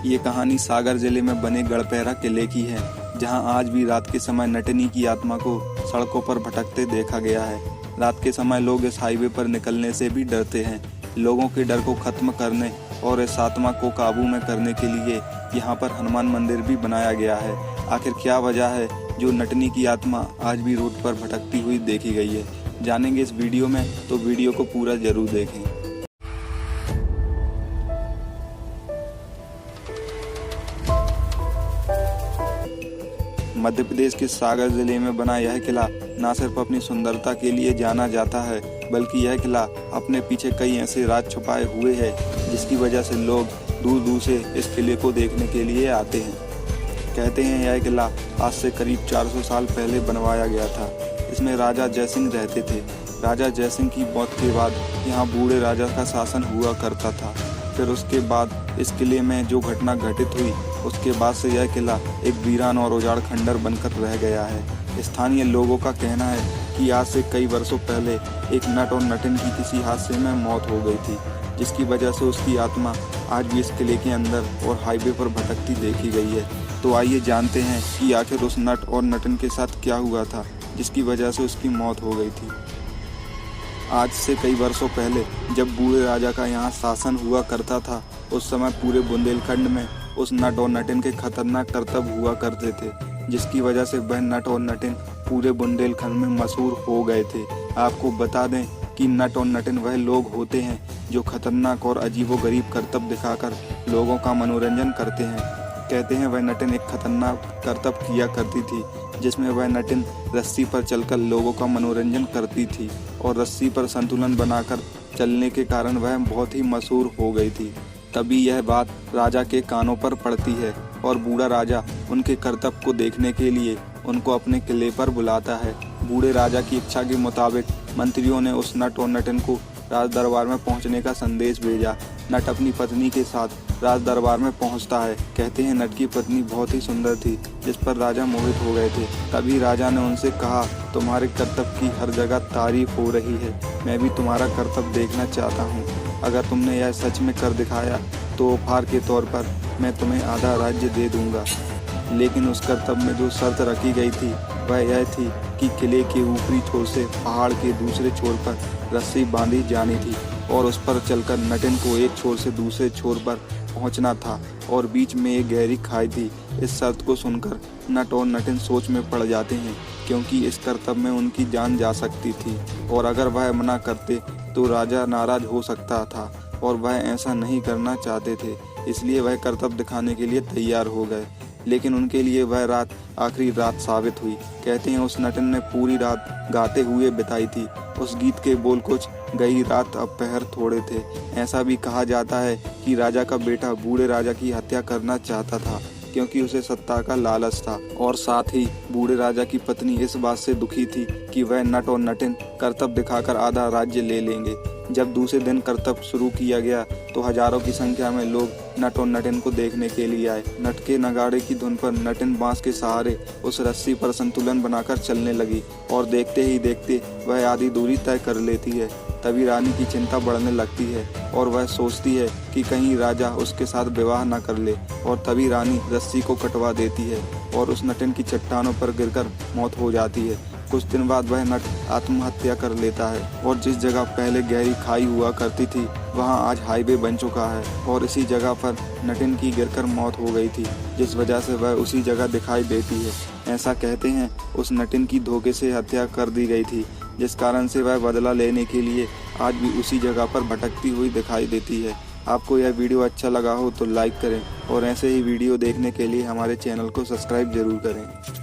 ये कहानी सागर जिले में बने गढ़पहरा किले की है, जहां आज भी रात के समय नटनी की आत्मा को सड़कों पर भटकते देखा गया है। रात के समय लोग इस हाईवे पर निकलने से भी डरते हैं। लोगों के डर को खत्म करने और इस आत्मा को काबू में करने के लिए यहाँ पर हनुमान मंदिर भी बनाया गया है। आखिर क्या वजह है जो नटनी की आत्मा आज भी रोड पर भटकती हुई देखी गई है, जानेंगे इस वीडियो में, तो वीडियो को पूरा जरूर देखें। मध्य प्रदेश के सागर जिले में बना यह किला न सिर्फ अपनी सुंदरता के लिए जाना जाता है, बल्कि यह किला अपने पीछे कई ऐसे राज छुपाए हुए है, जिसकी वजह से लोग दूर दूर से इस किले को देखने के लिए आते हैं। कहते हैं यह किला आज से करीब 400 साल पहले बनवाया गया था। इसमें राजा जयसिंह रहते थे। राजा जयसिंह की मौत के बाद यहाँ बूढ़े राजा का शासन हुआ करता था। फिर उसके बाद इस किले में जो घटना घटित हुई, उसके बाद से यह किला एक वीरान और उजाड़ खंडर बनकर रह गया है। स्थानीय लोगों का कहना है कि आज से कई वर्षों पहले एक नट और नटिन की किसी हादसे में मौत हो गई थी, जिसकी वजह से उसकी आत्मा आज भी इस किले के अंदर और हाईवे पर भटकती देखी गई है। तो आइए जानते हैं कि आखिर उस नट और नटिन के साथ क्या हुआ था, जिसकी वजह से उसकी मौत हो गई थी। आज से कई वर्षों पहले जब बूढ़े राजा का यहाँ शासन हुआ करता था, उस समय पूरे बुंदेलखंड में उस नट और नटिन के खतरनाक करतब हुआ करते थे, जिसकी वजह से वह नट और नटिन पूरे बुंदेलखंड में मशहूर हो गए थे। आपको बता दें कि नट और नटिन वह लोग होते हैं जो खतरनाक और अजीबोगरीब करतब दिखाकर लोगों का मनोरंजन करते हैं। कहते हैं वह नटिन एक खतरनाक करतब किया करती थी, जिसमें वह नटिन रस्सी पर चलकर लोगों का मनोरंजन करती थी और रस्सी पर संतुलन बनाकर चलने के कारण वह बहुत ही मशहूर हो गई थी। तभी यह बात राजा के कानों पर पड़ती है और बूढ़ा राजा उनके करतब को देखने के लिए उनको अपने किले पर बुलाता है। बूढ़े राजा की इच्छा के मुताबिक मंत्रियों ने उस नट और नटिन को राज दरबार में पहुंचने का संदेश भेजा। नट अपनी पत्नी के साथ राज दरबार में पहुंचता है। कहते हैं नट की पत्नी बहुत ही सुंदर थी, जिस पर राजा मोहित हो गए थे। तभी राजा ने उनसे कहा, तुम्हारे करतब की हर जगह तारीफ हो रही है, मैं भी तुम्हारा करतब देखना चाहता हूँ। अगर तुमने यह सच में कर दिखाया तो उपहार के तौर पर मैं तुम्हें आधा राज्य दे दूंगा। लेकिन उस करतब में जो शर्त रखी गई थी वह यह थी कि किले के ऊपरी छोर से पहाड़ के दूसरे छोर पर रस्सी बांधी जानी थी और उस पर चलकर नटिन को एक छोर से दूसरे छोर पर पहुंचना था और बीच में एक गहरी खाई थी। इस शर्त को सुनकर नट और नटिन सोच में पड़ जाते हैं, क्योंकि इस करतब में उनकी जान जा सकती थी और अगर वह मना करते तो राजा नाराज हो सकता था और वह ऐसा नहीं करना चाहते थे। इसलिए वह करतब दिखाने के लिए तैयार हो गए। लेकिन उनके लिए वह रात आखिरी रात साबित हुई। कहते हैं उस नटिन ने पूरी रात गाते हुए बिताई थी। उस गीत के बोल कुछ गई रात अब पहर थोड़े थे। ऐसा भी कहा जाता है कि राजा का बेटा बूढ़े राजा की हत्या करना चाहता था, क्योंकि उसे सत्ता का लालच था और साथ ही बूढ़े राजा की पत्नी इस बात से दुखी थी कि वह नट और नटिन करतब दिखाकर आधा राज्य ले लेंगे। जब दूसरे दिन करतब शुरू किया गया तो हजारों की संख्या में लोग नट और नटिन को देखने के लिए आए। नट के नगाड़े की धुन पर नटिन बांस के सहारे उस रस्सी पर संतुलन बनाकर चलने लगी और देखते ही देखते वह आधी दूरी तय कर लेती है। तभी रानी की चिंता बढ़ने लगती है और वह सोचती है कि कहीं राजा उसके साथ विवाह न कर ले, और तभी रानी रस्सी को कटवा देती है और उस नटिन की चट्टानों पर गिरकर मौत हो जाती है। कुछ दिन बाद वह नट आत्महत्या कर लेता है और जिस जगह पहले गहरी खाई हुआ करती थी वहां आज हाईवे बन चुका है और इसी जगह पर नटिन की गिरकर मौत हो गई थी, जिस वजह से वह उसी जगह दिखाई देती है। ऐसा कहते हैं उस नटिन की धोखे से हत्या कर दी गई थी, जिस कारण से वह बदला लेने के लिए आज भी उसी जगह पर भटकती हुई दिखाई देती है। आपको यह वीडियो अच्छा लगा हो तो लाइक करें और ऐसे ही वीडियो देखने के लिए हमारे चैनल को सब्सक्राइब जरूर करें।